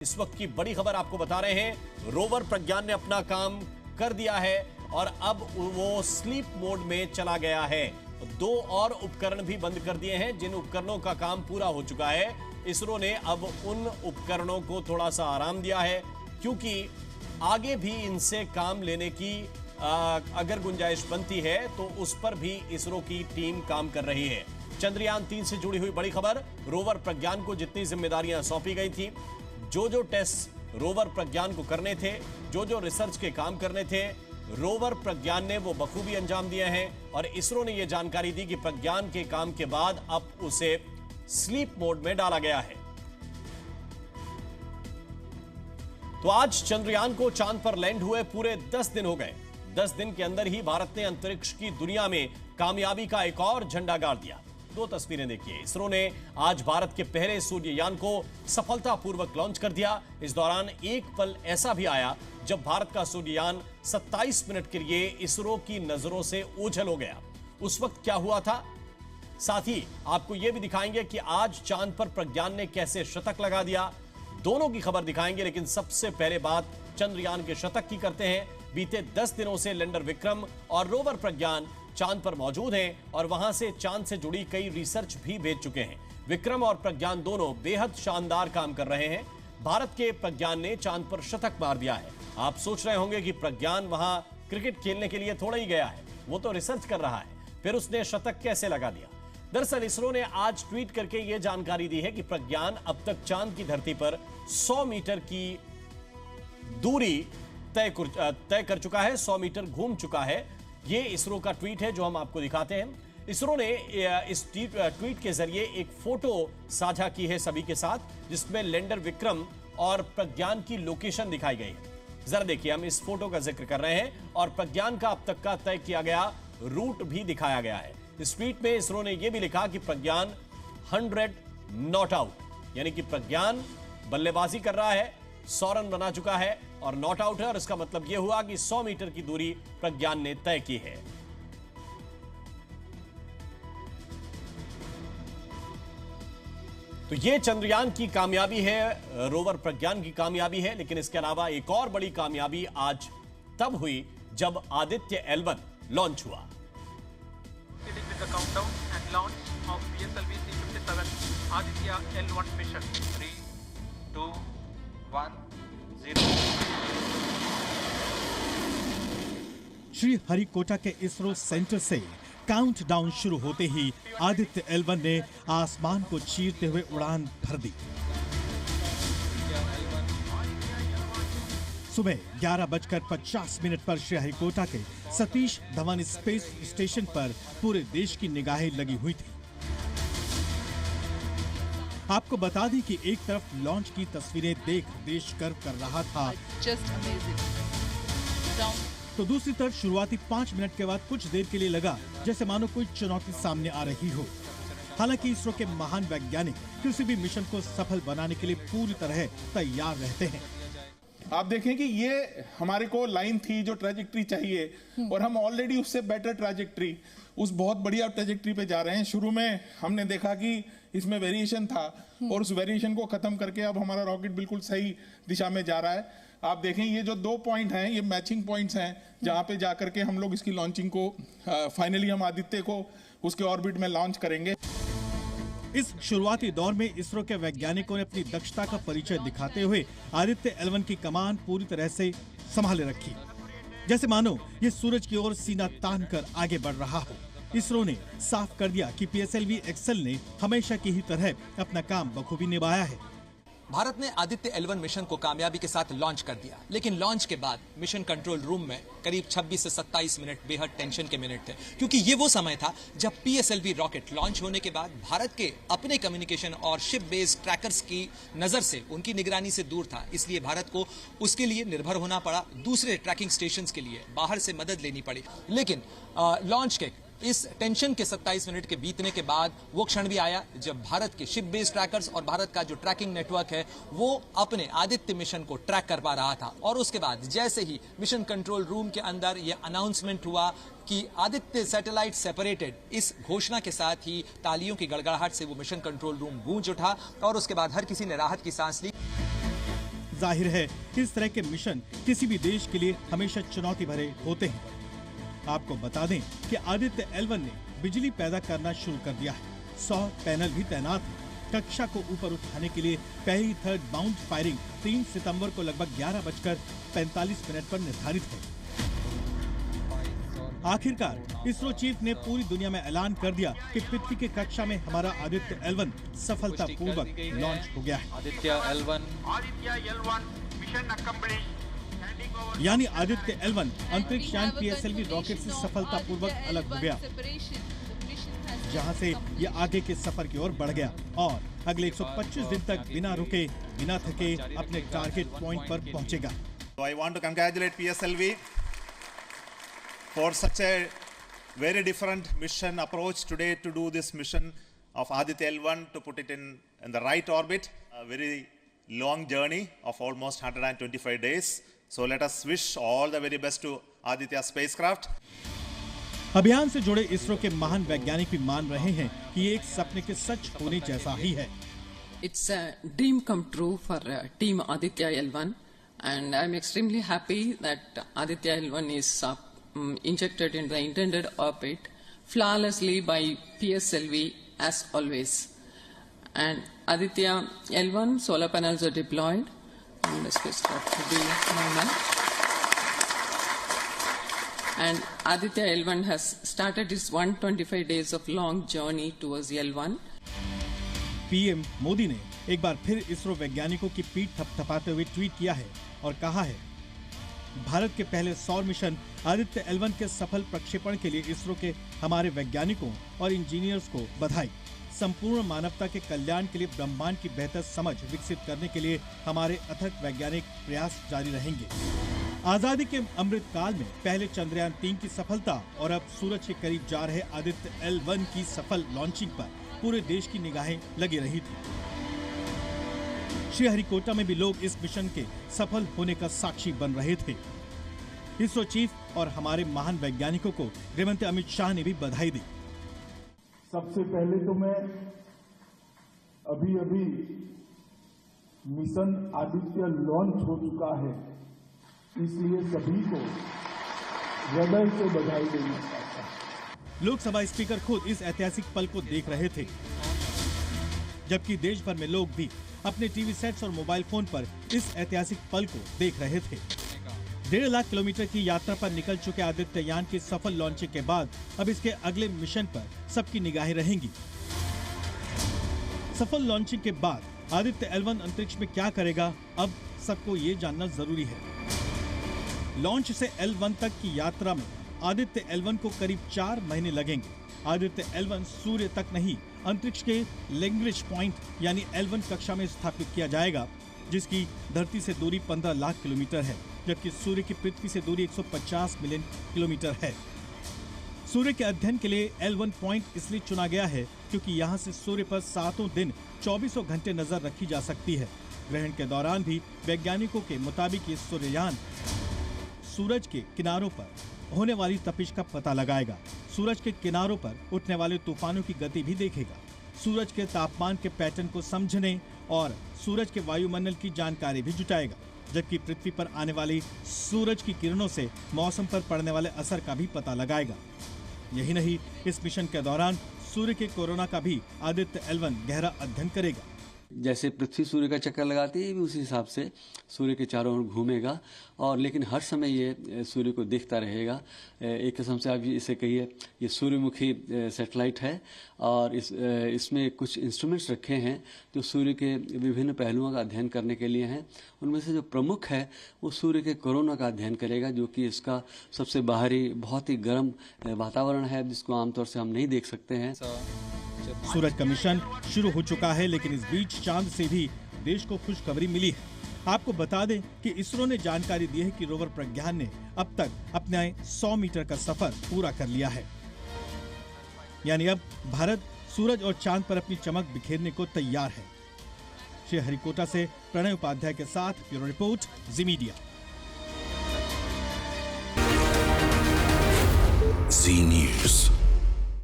इस वक्त की बड़ी खबर आपको बता रहे हैं। रोवर प्रज्ञान ने अपना काम कर दिया है और अब वो स्लीप मोड में चला गया है। दो और उपकरण भी बंद कर दिए हैं जिन उपकरणों का काम पूरा हो चुका है। इसरो ने अब उन उपकरणों को थोड़ा सा आराम दिया है क्योंकि आगे भी इनसे काम लेने की अगर गुंजाइश बनती है तो उस पर भी इसरो की टीम काम कर रही है। चंद्रयान 3 से जुड़ी हुई बड़ी खबर। रोवर प्रज्ञान को जितनी जिम्मेदारियां सौंपी गई थी, जो टेस्ट रोवर प्रज्ञान को करने थे, जो रिसर्च के काम करने थे, रोवर प्रज्ञान ने वो बखूबी अंजाम दिए हैं और इसरो ने यह जानकारी दी कि प्रज्ञान के काम के बाद अब उसे स्लीप मोड में डाला गया है। तो आज चंद्रयान को चांद पर लैंड हुए पूरे 10 दिन हो गए। 10 दिन के अंदर ही भारत ने अंतरिक्ष की दुनिया में कामयाबी का एक और झंडा गाड़ दिया। दो तस्वीरें देखिए। इसरो ने आज भारत के पहले सूर्ययान को सफलतापूर्वक लॉन्च कर दिया। इस दौरान एक पल ऐसा भी आया जब भारत का सूर्ययान 27 मिनट के लिए इसरो की नजरों से ओझल हो गया। उस वक्त क्या हुआ था, साथ ही आपको यह भी दिखाएंगे कि आज चांद पर प्रज्ञान ने कैसे शतक लगा दिया। दोनों की खबर दिखाएंगे, लेकिन सबसे पहले बात चंद्रयान के शतक की करते हैं। बीते 10 दिनों से लैंडर विक्रम और रोवर प्रज्ञान चांद पर मौजूद हैं और वहां से चांद से जुड़ी कई रिसर्च भी भेज चुके हैं। विक्रम और प्रज्ञान दोनों बेहद शानदार काम कर रहे हैं। भारत के प्रज्ञान ने चांद पर शतक मार दिया है। आप सोच रहे होंगे कि प्रज्ञान वहां क्रिकेट खेलने के लिए थोड़ा ही गया है, वो तो रिसर्च कर रहा है, फिर उसने शतक कैसे लगा दिया। दरअसल इसरो ने आज ट्वीट करके यह जानकारी दी है कि प्रज्ञान अब तक चांद की धरती पर 100 मीटर की दूरी तय कर चुका है, 100 मीटर घूम चुका है। ये इसरो का ट्वीट है जो हम आपको दिखाते हैं। इसरो ने इस ट्वीट के जरिए एक फोटो साझा की है सभी के साथ, जिसमें लैंडर विक्रम और प्रज्ञान की लोकेशन दिखाई गई है। जरा देखिए, हम इस फोटो का जिक्र कर रहे हैं और प्रज्ञान का अब तक का तय किया गया रूट भी दिखाया गया है। इस ट्वीट में इसरो ने यह भी लिखा कि प्रज्ञान 100 नॉट आउट, यानी कि प्रज्ञान बल्लेबाजी कर रहा है, 100 रन बना चुका है और नॉट आउट है, और इसका मतलब यह हुआ कि 100 मीटर की दूरी प्रज्ञान ने तय की है। तो यह चंद्रयान की कामयाबी है, रोवर प्रज्ञान की कामयाबी है। लेकिन इसके अलावा एक और बड़ी कामयाबी आज तब हुई जब आदित्य L1 लॉन्च हुआ। Aditya L1 mission 3, 2, 1, 0। श्री हरिकोटा के इसरो सेंटर से काउंटडाउन शुरू होते ही आदित्य L1 ने आसमान को चीरते हुए उड़ान भर दी। सुबह 11:50 पर श्री हरिकोटा के सतीश धवन स्पेस स्टेशन पर पूरे देश की निगाहें लगी हुई थी। आपको बता दें कि एक तरफ लॉन्च की तस्वीरें देख देश गर्व कर रहा था, तो दूसरी तरफ शुरुआती 5 मिनट के बाद कुछ देर के लिए लगा जैसे मानो कोई चुनौती सामने आ रही हो। हालांकि इसरो के महान वैज्ञानिक किसी भी मिशन को सफल बनाने के लिए पूरी तरह तैयार रहते हैं। आप देखें कि ये हमारे को लाइन थी जो ट्रैजेक्टरी चाहिए, और हम ऑलरेडी उससे बेटर ट्रैजेक्टरी, उस बहुत बढ़िया ट्रैजेक्टरी पे जा रहे हैं। शुरू में हमने देखा कि इसमें वेरिएशन था और उस वेरिएशन को खत्म करके अब हमारा रॉकेट बिल्कुल सही दिशा में जा रहा है। आप देखें ये जो 2 पॉइंट हैं, ये मैचिंग पॉइंट्स हैं जहां पे जाकर के हम लोग इसकी लॉन्चिंग को फाइनली हम आदित्य को उसके ऑर्बिट में लॉन्च करेंगे। इस शुरुआती दौर में इसरो के वैज्ञानिकों ने अपनी दक्षता का परिचय दिखाते हुए आदित्य L1 की कमान पूरी तरह से संभाले रखी, जैसे मानो ये सूरज की ओर सीना तान कर आगे बढ़ रहा हो। इसरो ने साफ कर दिया कि PSLV XL ने हमेशा की ही तरह अपना काम बखूबी निभाया है। भारत ने आदित्य L1 मिशन को कामयाबी के साथ लॉन्च कर दिया, लेकिन लॉन्च के बाद मिशन कंट्रोल रूम में करीब 26 से 27 मिनट बेहद टेंशन के मिनट थे, क्योंकि ये वो समय था जब PSLV रॉकेट लॉन्च होने के बाद भारत के अपने कम्युनिकेशन और शिप बेस्ड ट्रैकर्स की नजर से, उनकी निगरानी से दूर था। इसलिए भारत को उसके लिए निर्भर होना पड़ा, दूसरे ट्रैकिंग स्टेशन के लिए बाहर से मदद लेनी पड़ी। लेकिन लॉन्च के इस टेंशन के 27 मिनट के बीतने के बाद वो क्षण भी आया जब भारत के शिप बेस्ड ट्रैकर्स और भारत का जो ट्रैकिंग नेटवर्क है वो अपने आदित्य मिशन को ट्रैक कर पा रहा था। और उसके बाद जैसे ही मिशन कंट्रोल रूम के अंदर ये अनाउंसमेंट हुआ कि आदित्य सैटेलाइट सेपरेटेड, इस घोषणा के साथ ही तालियों की गड़गड़ाहट से वो मिशन कंट्रोल रूम गूंज उठा और उसके बाद हर किसी ने राहत की सांस ली। जाहिर है इस तरह के मिशन किसी भी देश के लिए हमेशा चुनौती भरे होते हैं। आपको बता दें कि आदित्य L1 ने बिजली पैदा करना शुरू कर दिया है। 100 पैनल भी तैनात हैं। कक्षा को ऊपर उठाने के लिए पहली थर्ड बाउंड फायरिंग 3 सितंबर को लगभग 11:45 पर निर्धारित है। आखिरकार इसरो चीफ ने पूरी दुनिया में ऐलान कर दिया कि पृथ्वी की कक्षा में हमारा आदित्य L1 सफलतापूर्वक लॉन्च हो गया है। आदित्य L1 मिशन अकम्प्लिश, यानी आदित्य L1 अंतरिक्ष यान PSLV रॉकेट से सफलतापूर्वक अलग हो गया, जहां से ये आगे के सफर की ओर बढ़ गया और अगले 125 दिन तक बिना रुके बिना थके अपने टारगेट पॉइंट पर पहुंचेगा। So I want to congratulate PSLV for such a very different mission approach today to do this mission of Aditya L1 to put it in the right orbit, a very long journey of almost 125 days. So let us wish all the very best to Aditya spacecraft. अभियान से जुड़े इसरो के महान वैज्ञानिक भी मान रहे हैं कि ये एक सपने के सच होने जैसा ही है। It's a dream come true for Team Aditya L1, and I'm extremely happy that Aditya L1 is injected in the intended orbit flawlessly by PSLV as always. And Aditya L1 solar panels are deployed, and the spacecraft will be normal. And Aditya L1 has started its 125 days of long journey towards L1. PM Modi ने एक बार फिर इसरो वैज्ञानिकों की पीठ थपथपाते हुए tweet किया है और कहा है, भारत के पहले सौर मिशन आदित्य L1 के सफल प्रक्षेपण के लिए इसरो के हमारे वैज्ञानिकों और इंजीनियर्स को बधाई। संपूर्ण मानवता के कल्याण के लिए ब्रह्मांड की बेहतर समझ विकसित करने के लिए हमारे अथक वैज्ञानिक प्रयास जारी रहेंगे। आजादी के अमृत काल में पहले चंद्रयान 3 की सफलता और अब सूरज के करीब जा रहे आदित्य L1 की सफल लॉन्चिंग पर पूरे देश की निगाहें लगी रही थी। श्रीहरिकोटा में भी लोग इस मिशन के सफल होने का साक्षी बन रहे थे। इसरो चीफ और हमारे महान वैज्ञानिकों को गृहमंत्री अमित शाह ने भी बधाई दी। सबसे पहले तो मैं अभी मिशन आदित्य लॉन्च हो चुका है, इसलिए सभी को हृदय से बधाई देना चाहता हूं। लोकसभा स्पीकर खुद इस ऐतिहासिक पल को देख रहे थे, जबकि देश भर में लोग भी अपने टीवी सेट्स और मोबाइल फोन पर इस ऐतिहासिक पल को देख रहे थे। 1.5 लाख किलोमीटर की यात्रा पर निकल चुके आदित्य यान की सफल लॉन्चिंग के बाद अब इसके अगले मिशन पर सबकी निगाहें रहेंगी। सफल लॉन्चिंग के बाद आदित्य L1 अंतरिक्ष में क्या करेगा, अब सबको ये जानना जरूरी है। लॉन्च से L1 तक की यात्रा में आदित्य L1 को करीब 4 महीने लगेंगे। आदित्य L1 सूर्य तक नहीं, अंतरिक्ष के लैग्रेंज पॉइंट यानी L1 कक्षा में स्थापित किया जाएगा, जिसकी धरती से दूरी 15 लाख किलोमीटर है, जबकि सूर्य की पृथ्वी से दूरी 150 मिलियन किलोमीटर है। सूर्य के अध्ययन के लिए L1 पॉइंट इसलिए चुना गया है क्योंकि यहाँ से सूर्य पर 7 दिन 24 घंटे नजर रखी जा सकती है। ग्रहण के दौरान भी वैज्ञानिकों के मुताबिक ये सूर्ययान सूरज के किनारों पर होने वाली तपिश का पता लगाएगा, सूरज के किनारों पर उठने वाले तूफानों की गति भी देखेगा, सूरज के तापमान के पैटर्न को समझने और सूरज के वायुमंडल की जानकारी भी जुटाएगा, जबकि पृथ्वी पर आने वाली सूरज की किरणों से मौसम पर पड़ने वाले असर का भी पता लगाएगा। यही नहीं, इस मिशन के दौरान सूर्य के कोरोना का भी आदित्य L1 गहरा अध्ययन करेगा। जैसे पृथ्वी सूर्य का चक्कर लगाती है, उसी हिसाब से सूर्य के चारों ओर घूमेगा और लेकिन हर समय ये सूर्य को देखता रहेगा। एक किस्म से आप इसे कहिए, ये सूर्यमुखी सैटेलाइट है और इसमें कुछ इंस्ट्रूमेंट्स रखे हैं जो सूर्य के विभिन्न पहलुओं का अध्ययन करने के लिए हैं। उनमें से जो प्रमुख है वो सूर्य के कोरोना का अध्ययन करेगा, जो कि इसका सबसे बाहरी बहुत ही गर्म वातावरण है, जिसको आमतौर से हम नहीं देख सकते हैं। सूरज का मिशन शुरू हो चुका है, लेकिन इस बीच चांद से भी देश को खुशखबरी मिली है। आपको बता दें कि इसरो ने जानकारी दी है कि रोवर प्रज्ञान ने अब तक अपने 100 मीटर का सफर पूरा कर लिया है। यानी अब भारत सूरज और चांद पर अपनी चमक बिखेरने को तैयार है। श्रीहरिकोटा से प्रणय उपाध्याय के साथ ब्यूरो रिपोर्ट, जी मीडिया। जी न्यूज़।